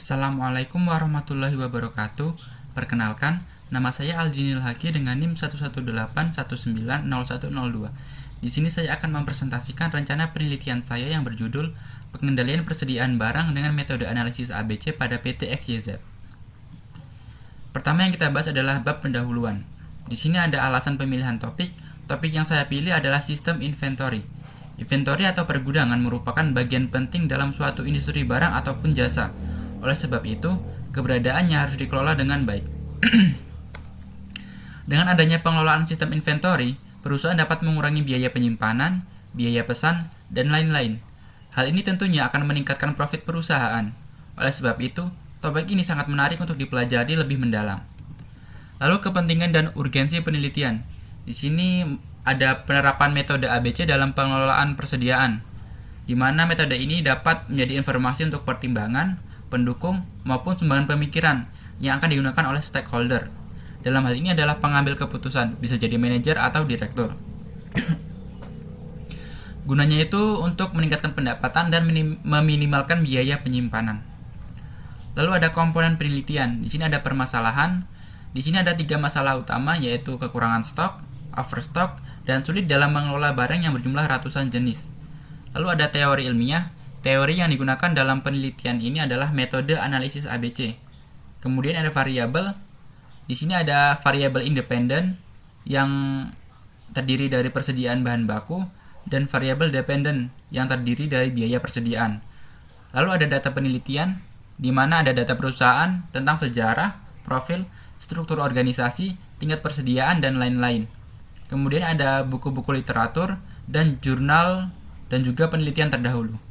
Assalamualaikum warahmatullahi wabarakatuh. Perkenalkan, nama saya Aldinil Haki dengan NIM 118190102. Di sini saya akan mempresentasikan rencana penelitian saya yang berjudul Pengendalian Persediaan Barang dengan Metode Analisis ABC pada PT XYZ. Pertama yang kita bahas adalah bab pendahuluan. Di sini ada alasan pemilihan topik. Topik yang saya pilih adalah sistem inventory. Inventory atau pergudangan merupakan bagian penting dalam suatu industri barang ataupun jasa. Oleh sebab itu, keberadaannya harus dikelola dengan baik. Dengan adanya pengelolaan sistem inventory, perusahaan dapat mengurangi biaya penyimpanan, biaya pesan, dan lain-lain. Hal ini tentunya akan meningkatkan profit perusahaan. Oleh sebab itu, topik ini sangat menarik untuk dipelajari lebih mendalam. Lalu kepentingan dan urgensi penelitian. Di sini ada penerapan metode ABC dalam pengelolaan persediaan, di mana metode ini dapat menjadi informasi untuk pertimbangan, pendukung, maupun sumbangan pemikiran yang akan digunakan oleh stakeholder. Dalam hal ini adalah pengambil keputusan, bisa jadi manajer atau direktur. Gunanya itu untuk meningkatkan pendapatan dan meminimalkan biaya penyimpanan. Lalu ada komponen penelitian. Di sini ada permasalahan. Di sini ada 3 masalah utama, yaitu kekurangan stok, overstock, dan sulit dalam mengelola barang yang berjumlah ratusan jenis. Lalu ada teori ilmiah. Teori yang digunakan dalam penelitian ini adalah metode analisis ABC. Kemudian ada variabel. Di sini ada variabel independen yang terdiri dari persediaan bahan baku dan variabel dependen yang terdiri dari biaya persediaan. Lalu ada data penelitian, di mana ada data perusahaan tentang sejarah, profil, struktur organisasi, tingkat persediaan, dan lain-lain. Kemudian ada buku-buku literatur dan jurnal dan juga penelitian terdahulu.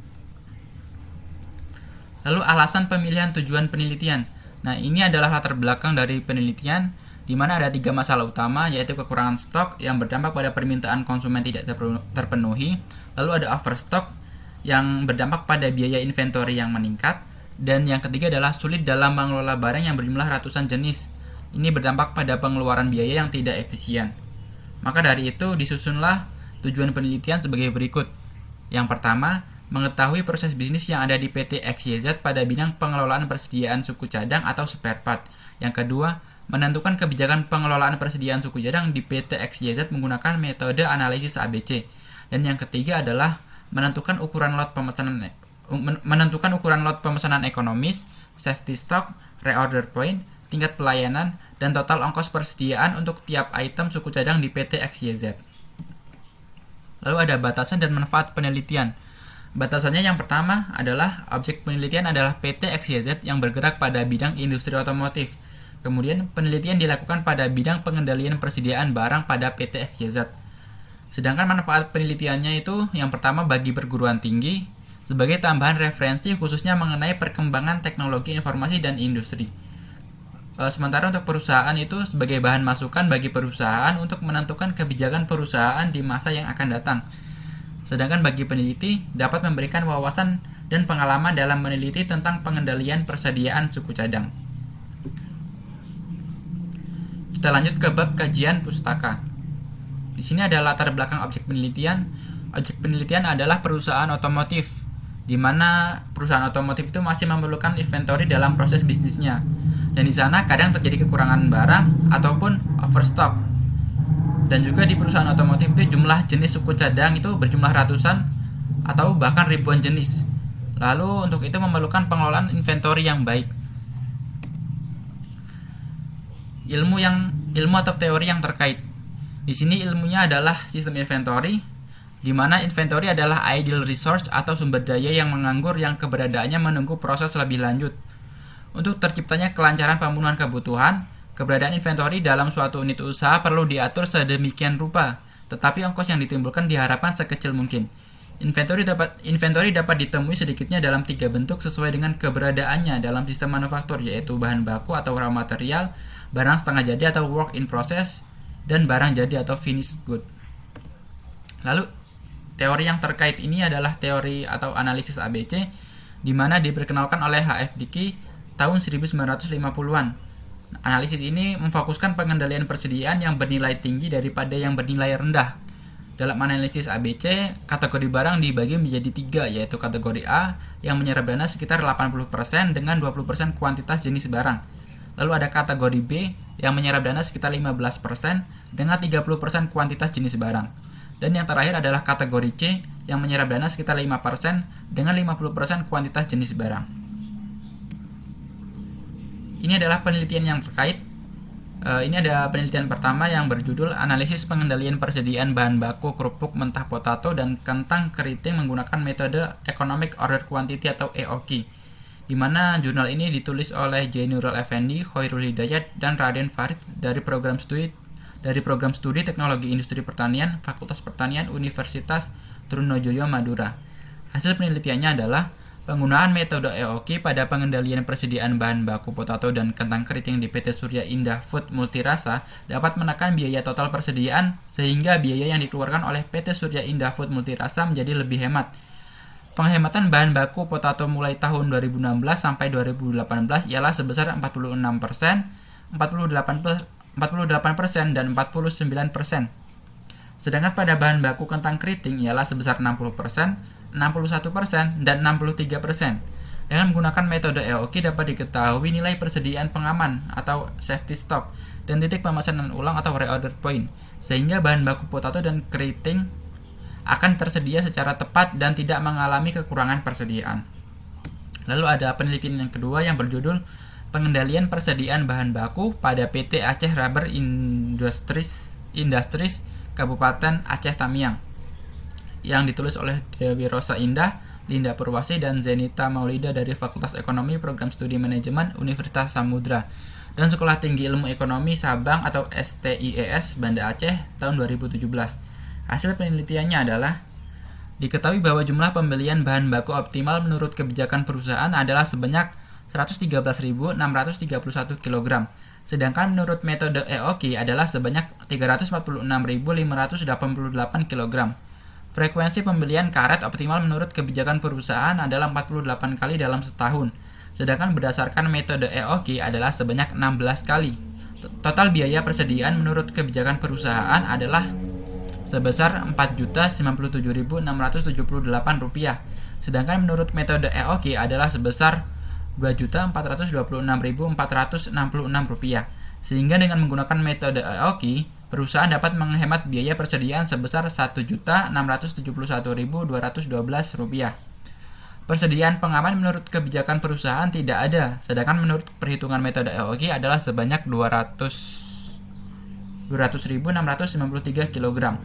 Lalu alasan pemilihan tujuan penelitian. Nah, ini adalah latar belakang dari penelitian, di mana ada 3 masalah utama, yaitu kekurangan stok yang berdampak pada permintaan konsumen tidak terpenuhi. Lalu ada overstock yang berdampak pada biaya inventory yang meningkat. Dan yang ketiga adalah sulit dalam mengelola barang yang berjumlah ratusan jenis. Ini berdampak pada pengeluaran biaya yang tidak efisien. Maka dari itu disusunlah tujuan penelitian sebagai berikut. Yang pertama, mengetahui proses bisnis yang ada di PT XYZ pada bidang pengelolaan persediaan suku cadang atau spare part. Yang kedua, menentukan kebijakan pengelolaan persediaan suku cadang di PT XYZ menggunakan metode analisis ABC. Dan yang ketiga adalah menentukan ukuran lot pemesanan ekonomis, safety stock, reorder point, tingkat pelayanan, dan total ongkos persediaan untuk tiap item suku cadang di PT XYZ. Lalu ada batasan dan manfaat penelitian. Batasannya yang pertama adalah objek penelitian adalah PT XYZ yang bergerak pada bidang industri otomotif. Kemudian penelitian dilakukan pada bidang pengendalian persediaan barang pada PT XYZ. Sedangkan manfaat penelitiannya itu yang pertama bagi perguruan tinggi sebagai tambahan referensi khususnya mengenai perkembangan teknologi informasi dan industri. Sementara untuk perusahaan itu sebagai bahan masukan bagi perusahaan untuk menentukan kebijakan perusahaan di masa yang akan datang. Sedangkan bagi peneliti dapat memberikan wawasan dan pengalaman dalam meneliti tentang pengendalian persediaan suku cadang. Kita lanjut ke bab kajian pustaka. Di sini ada latar belakang objek penelitian. Objek penelitian adalah perusahaan otomotif, di mana perusahaan otomotif itu masih memerlukan inventory dalam proses bisnisnya. Dan di sana kadang terjadi kekurangan barang ataupun overstock. Dan juga di perusahaan otomotif itu jumlah jenis suku cadang itu berjumlah ratusan atau bahkan ribuan jenis. Lalu untuk itu memerlukan pengelolaan inventory yang baik. Ilmu atau teori yang terkait. Di sini ilmunya adalah sistem inventory, di mana inventory adalah ideal resource atau sumber daya yang menganggur yang keberadaannya menunggu proses lebih lanjut. Untuk terciptanya kelancaran pemenuhan kebutuhan, keberadaan inventory dalam suatu unit usaha perlu diatur sedemikian rupa, tetapi ongkos yang ditimbulkan diharapkan sekecil mungkin. Inventory dapat ditemui sedikitnya dalam 3 bentuk sesuai dengan keberadaannya dalam sistem manufaktur, yaitu bahan baku atau raw material, barang setengah jadi atau work in process, dan barang jadi atau finished good. Lalu teori yang terkait ini adalah teori atau analisis ABC, di mana diperkenalkan oleh H.F. Dickey tahun 1950-an. Analisis ini memfokuskan pengendalian persediaan yang bernilai tinggi daripada yang bernilai rendah. Dalam analisis ABC, kategori barang dibagi menjadi 3, yaitu kategori A yang menyerap dana sekitar 80% dengan 20% kuantitas jenis barang. Lalu ada kategori B yang menyerap dana sekitar 15% dengan 30% kuantitas jenis barang. Dan yang terakhir adalah kategori C yang menyerap dana sekitar 5% dengan 50% kuantitas jenis barang. Ini adalah penelitian yang terkait. Ini ada penelitian pertama yang berjudul Analisis Pengendalian Persediaan Bahan Baku Kerupuk Mentah Potato dan Kentang Keriting menggunakan metode Economic Order Quantity atau EOQ, di mana jurnal ini ditulis oleh J. Nurul Effendi, Khairul Hidayat, dan Raden Farid dari program studi Teknologi Industri Pertanian, Fakultas Pertanian Universitas Trunojoyo Madura. Hasil penelitiannya adalah penggunaan metode EOQ pada pengendalian persediaan bahan baku potato dan kentang keriting di PT Surya Indah Food Multirasa dapat menekan biaya total persediaan sehingga biaya yang dikeluarkan oleh PT Surya Indah Food Multirasa menjadi lebih hemat. Penghematan bahan baku potato mulai tahun 2016 sampai 2018 ialah sebesar 46%, 48%, dan 49%. Sedangkan pada bahan baku kentang keriting ialah sebesar 60%, 61%, dan 63%. Dengan menggunakan metode EOQ dapat diketahui nilai persediaan pengaman atau safety stock dan titik pemesanan ulang atau reorder point, sehingga bahan baku potato dan keriting akan tersedia secara tepat dan tidak mengalami kekurangan persediaan. Lalu ada penelitian yang kedua yang berjudul Pengendalian Persediaan Bahan Baku pada PT Aceh Rubber Industries Kabupaten Aceh Tamiang, yang ditulis oleh Dewi Rosa Indah, Linda Purwasi, dan Zenita Maulida dari Fakultas Ekonomi Program Studi Manajemen Universitas Samudra dan Sekolah Tinggi Ilmu Ekonomi Sabang atau STIES Banda Aceh tahun 2017. Hasil penelitiannya adalah diketahui bahwa jumlah pembelian bahan baku optimal menurut kebijakan perusahaan adalah sebanyak 113.631 kg, sedangkan menurut metode EOQ adalah sebanyak 346.588 kg. Frekuensi pembelian karet optimal menurut kebijakan perusahaan adalah 48 kali dalam setahun, sedangkan berdasarkan metode EOQ adalah sebanyak 16 kali. Total biaya persediaan menurut kebijakan perusahaan adalah sebesar Rp4.097.678, sedangkan menurut metode EOQ adalah sebesar Rp2.426.466, sehingga dengan menggunakan metode EOQ, perusahaan dapat menghemat biaya persediaan sebesar Rp1.671.212. Persediaan pengaman menurut kebijakan perusahaan tidak ada, sedangkan menurut perhitungan metode EOQ adalah sebanyak 200.693 kg.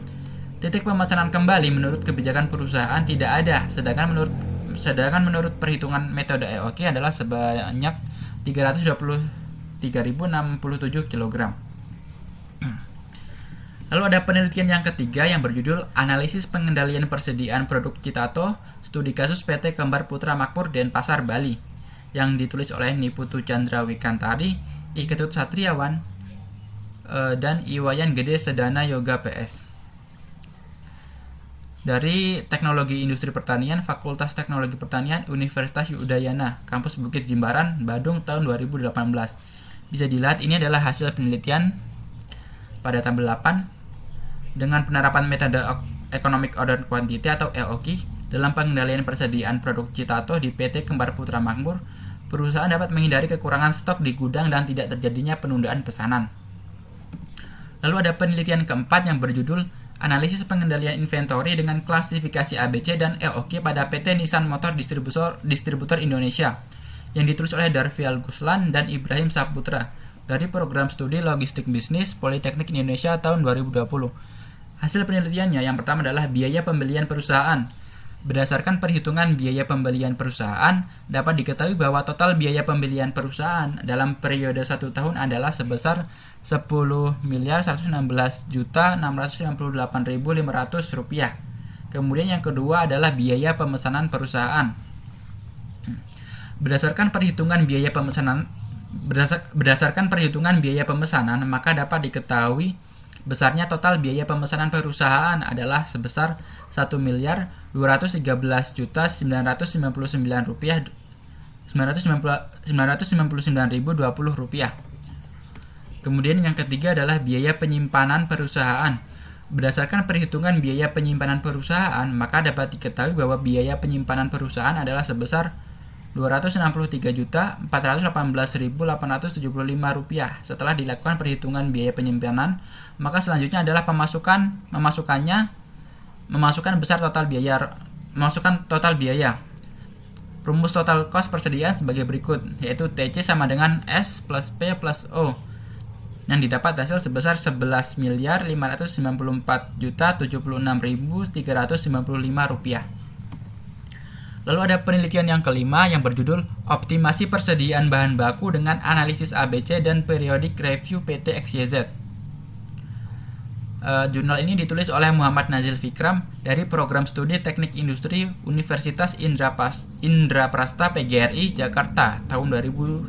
Titik pemesanan kembali menurut kebijakan perusahaan tidak ada, sedangkan menurut perhitungan metode EOQ adalah sebanyak 323.067 kg. Lalu ada penelitian yang ketiga yang berjudul Analisis Pengendalian Persediaan Produk Citato, Studi Kasus PT Kembar Putra Makmur Denpasar, Bali, yang ditulis oleh Niputu Chandra Wikantari, I Ketut Satriawan, dan Iwayan Gede Sedana Yoga PS. Dari Teknologi Industri Pertanian, Fakultas Teknologi Pertanian, Universitas Udayana, Kampus Bukit Jimbaran, Badung tahun 2018. Bisa dilihat ini adalah hasil penelitian pada tabel 8 dengan penerapan metode Economic Order Quantity atau EOQ dalam pengendalian persediaan produk Citato di PT Kembar Putra Makmur. Perusahaan dapat menghindari kekurangan stok di gudang dan tidak terjadinya penundaan pesanan. Lalu ada penelitian keempat yang berjudul Analisis Pengendalian Inventory dengan Klasifikasi ABC dan EOQ pada PT Nissan Motor Distributor Indonesia, yang ditulis oleh Darvial Guslan dan Ibrahim Saputra dari Program Studi Logistik Bisnis Politeknik Indonesia tahun 2020. Hasil penelitiannya yang pertama adalah biaya pembelian perusahaan. Berdasarkan perhitungan biaya pembelian perusahaan, dapat diketahui bahwa total biaya pembelian perusahaan dalam periode 1 tahun adalah sebesar Rp10.116.698.500. Kemudian yang kedua adalah biaya pemesanan perusahaan. Berdasarkan perhitungan biaya pemesanan, maka dapat diketahui besarnya total biaya pemesanan perusahaan adalah sebesar Rp1.213.999.999.020. Kemudian yang ketiga adalah biaya penyimpanan perusahaan. Berdasarkan perhitungan biaya penyimpanan perusahaan, maka dapat diketahui bahwa biaya penyimpanan perusahaan adalah sebesar Rp263.418.875 setelah dilakukan perhitungan biaya penyimpanan. Maka selanjutnya adalah memasukkan total biaya. Rumus total cost persediaan sebagai berikut, yaitu TC sama dengan S plus P plus O, yang didapat hasil sebesar Rp11.594.076.355. Lalu ada penelitian yang kelima yang berjudul Optimasi Persediaan Bahan Baku dengan Analisis ABC dan Periodic Review PT XYZ. Jurnal ini ditulis oleh Muhammad Nazil Fikram dari Program Studi Teknik Industri Universitas Indraprasta PGRI Jakarta tahun 2019.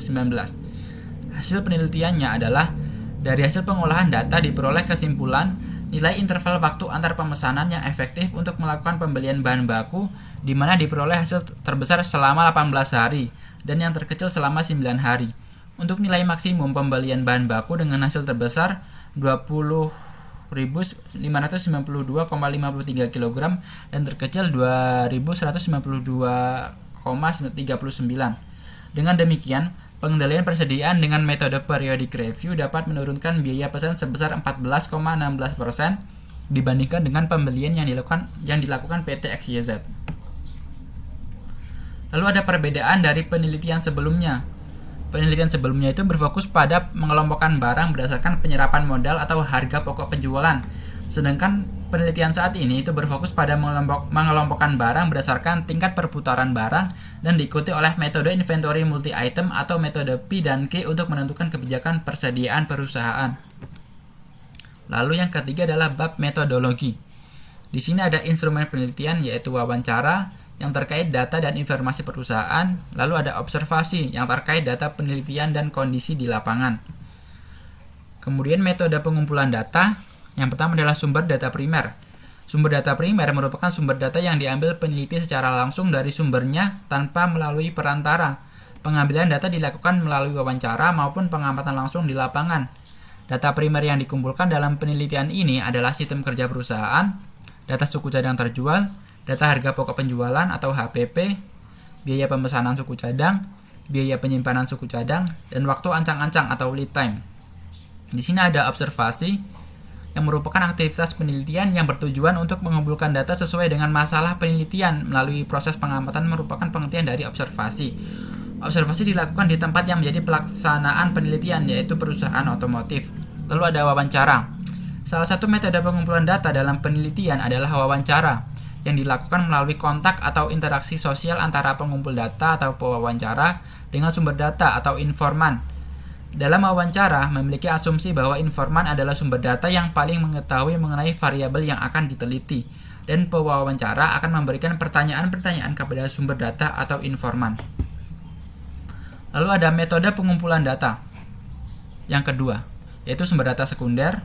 Hasil penelitiannya adalah dari hasil pengolahan data diperoleh kesimpulan nilai interval waktu antar pemesanan yang efektif untuk melakukan pembelian bahan baku, di mana diperoleh hasil terbesar selama 18 hari dan yang terkecil selama 9 hari. Untuk nilai maksimum pembelian bahan baku dengan hasil terbesar 20.592,53 kg dan terkecil 2.192,39. Dengan demikian, pengendalian persediaan dengan metode periodic review dapat menurunkan biaya pesan sebesar 14,16% dibandingkan dengan pembelian yang dilakukan PT XYZ. Lalu ada perbedaan dari penelitian sebelumnya. Penelitian sebelumnya itu berfokus pada mengelompokkan barang berdasarkan penyerapan modal atau harga pokok penjualan. Sedangkan penelitian saat ini itu berfokus pada mengelompokkan barang berdasarkan tingkat perputaran barang dan diikuti oleh metode inventory multi-item atau metode P dan Q untuk menentukan kebijakan persediaan perusahaan. Lalu yang ketiga adalah bab metodologi. Di sini ada instrumen penelitian yaitu wawancara yang terkait data dan informasi perusahaan, lalu ada observasi yang terkait data penelitian dan kondisi di lapangan. Kemudian metode pengumpulan data. Yang pertama adalah sumber data primer. Sumber data primer merupakan sumber data yang diambil peneliti secara langsung dari sumbernya tanpa melalui perantara. Pengambilan data dilakukan melalui wawancara maupun pengamatan langsung di lapangan. Data primer yang dikumpulkan dalam penelitian ini adalah sistem kerja perusahaan, data suku cadang terjual, data harga pokok penjualan atau HPP, biaya pemesanan suku cadang, biaya penyimpanan suku cadang, dan waktu ancang-ancang atau lead time. Di sini ada observasi yang merupakan aktivitas penelitian yang bertujuan untuk mengumpulkan data sesuai dengan masalah penelitian melalui proses pengamatan merupakan pengertian dari observasi. Observasi dilakukan di tempat yang menjadi pelaksanaan penelitian yaitu perusahaan otomotif. Lalu ada wawancara. Salah satu metode pengumpulan data dalam penelitian adalah wawancara yang dilakukan melalui kontak atau interaksi sosial antara pengumpul data atau pewawancara dengan sumber data atau informan. Dalam wawancara, memiliki asumsi bahwa informan adalah sumber data yang paling mengetahui mengenai variabel yang akan diteliti, dan pewawancara akan memberikan pertanyaan-pertanyaan kepada sumber data atau informan. Lalu ada metode pengumpulan data. Yang kedua, yaitu sumber data sekunder.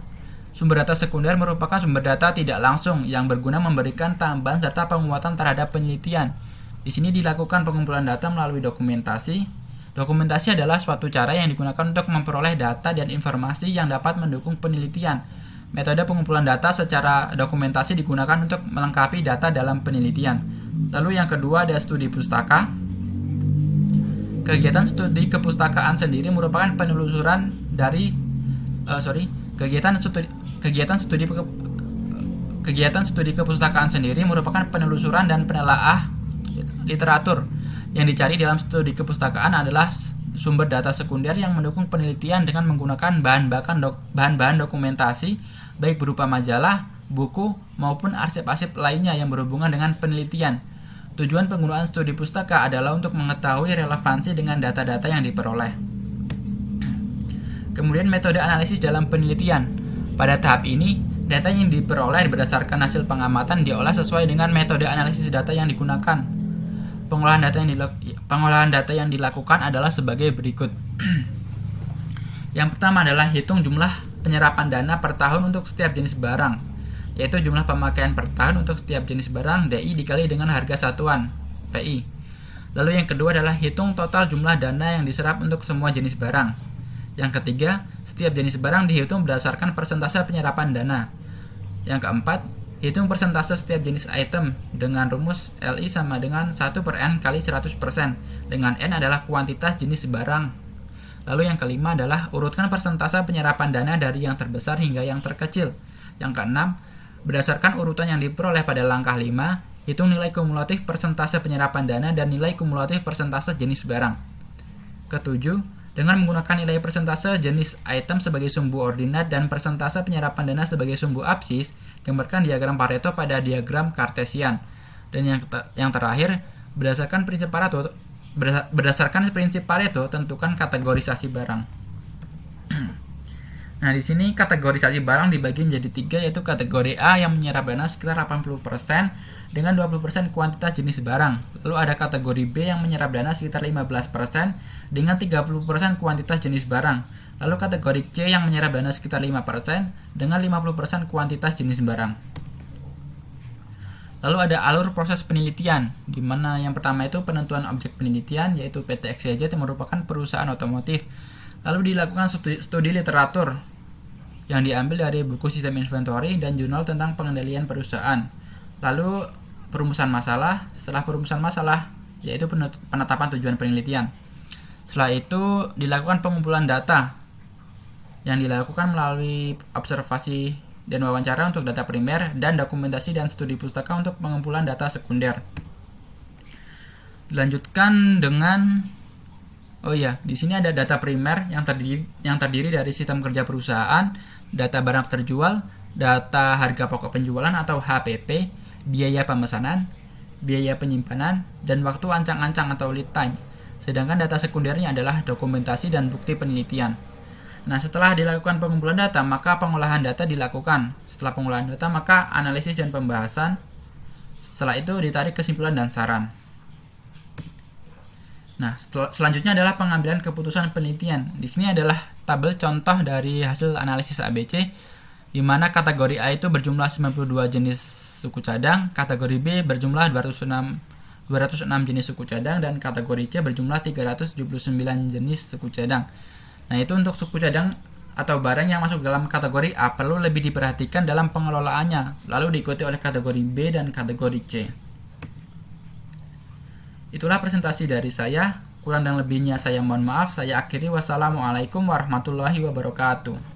Sumber data sekunder merupakan sumber data tidak langsung yang berguna memberikan tambahan serta penguatan terhadap penelitian. Di sini dilakukan pengumpulan data melalui dokumentasi. Dokumentasi adalah suatu cara yang digunakan untuk memperoleh data dan informasi yang dapat mendukung penelitian. Metode pengumpulan data secara dokumentasi digunakan untuk melengkapi data dalam penelitian. Lalu yang kedua ada studi pustaka. Kegiatan studi kepustakaan sendiri merupakan penelusuran dari kegiatan studi kepustakaan sendiri merupakan penelusuran dan penelaah literatur. Yang dicari dalam studi kepustakaan adalah sumber data sekunder yang mendukung penelitian dengan menggunakan bahan-bahan dokumentasi baik berupa majalah, buku, maupun arsip-arsip lainnya yang berhubungan dengan penelitian. Tujuan penggunaan studi pustaka adalah untuk mengetahui relevansi dengan data-data yang diperoleh. Kemudian metode analisis dalam penelitian. Pada tahap ini, data yang diperoleh berdasarkan hasil pengamatan diolah sesuai dengan metode analisis data yang digunakan. Pengolahan data yang dilakukan adalah sebagai berikut. Yang pertama adalah hitung jumlah penyerapan dana per tahun untuk setiap jenis barang, yaitu jumlah pemakaian per tahun untuk setiap jenis barang DI dikali dengan harga satuan PI. Lalu yang kedua adalah hitung total jumlah dana yang diserap untuk semua jenis barang. Yang ketiga, setiap jenis barang dihitung berdasarkan persentase penyerapan dana. Yang keempat, hitung persentase setiap jenis item dengan rumus LI sama dengan 1/N kali 100%, dengan N adalah kuantitas jenis barang. Lalu yang kelima adalah urutkan persentase penyerapan dana dari yang terbesar hingga yang terkecil. Yang keenam, berdasarkan urutan yang diperoleh pada langkah 5, hitung nilai kumulatif persentase penyerapan dana dan nilai kumulatif persentase jenis barang. Ketujuh, dengan menggunakan nilai persentase jenis item sebagai sumbu ordinat dan persentase penyerapan dana sebagai sumbu absis, gambarkan diagram Pareto pada diagram Kartesian. Dan yang terakhir, berdasarkan prinsip Pareto, tentukan kategorisasi barang. Nah, di sini kategorisasi barang dibagi menjadi 3, yaitu kategori A yang menyerap dana sekitar 80% dengan 20% kuantitas jenis barang. Lalu ada kategori B yang menyerap dana sekitar 15% dengan 30% kuantitas jenis barang. Lalu kategori C yang menyerap dana sekitar 5% dengan 50% kuantitas jenis barang. Lalu ada alur proses penelitian, di mana yang pertama itu penentuan objek penelitian, yaitu PT XYZ yang merupakan perusahaan otomotif. Lalu dilakukan studi literatur yang diambil dari buku sistem inventory dan jurnal tentang pengendalian perusahaan. Lalu perumusan masalah. Setelah perumusan masalah, yaitu penetapan tujuan penelitian. Setelah itu dilakukan pengumpulan data yang dilakukan melalui observasi dan wawancara untuk data primer dan dokumentasi dan studi pustaka untuk pengumpulan data sekunder. Dilanjutkan dengan di sini ada data primer yang terdiri dari sistem kerja perusahaan, data barang terjual, data harga pokok penjualan atau HPP, biaya pemesanan, biaya penyimpanan, dan waktu ancang-ancang atau lead time. Sedangkan data sekundernya adalah dokumentasi dan bukti penelitian. Nah, setelah dilakukan pengumpulan data, maka pengolahan data dilakukan. Setelah pengolahan data, maka analisis dan pembahasan. Setelah itu ditarik kesimpulan dan saran. Nah, selanjutnya adalah pengambilan keputusan penelitian. Di sini adalah tabel contoh dari hasil analisis ABC, di mana kategori A itu berjumlah 92 jenis suku cadang, kategori B berjumlah 206 jenis suku cadang, dan kategori C berjumlah 379 jenis suku cadang. Nah, itu untuk suku cadang atau barang yang masuk dalam kategori A perlu lebih diperhatikan dalam pengelolaannya, lalu diikuti oleh kategori B dan kategori C. Itulah presentasi dari saya. Kurang dan lebihnya saya mohon maaf. Saya akhiri. Wassalamualaikum warahmatullahi wabarakatuh.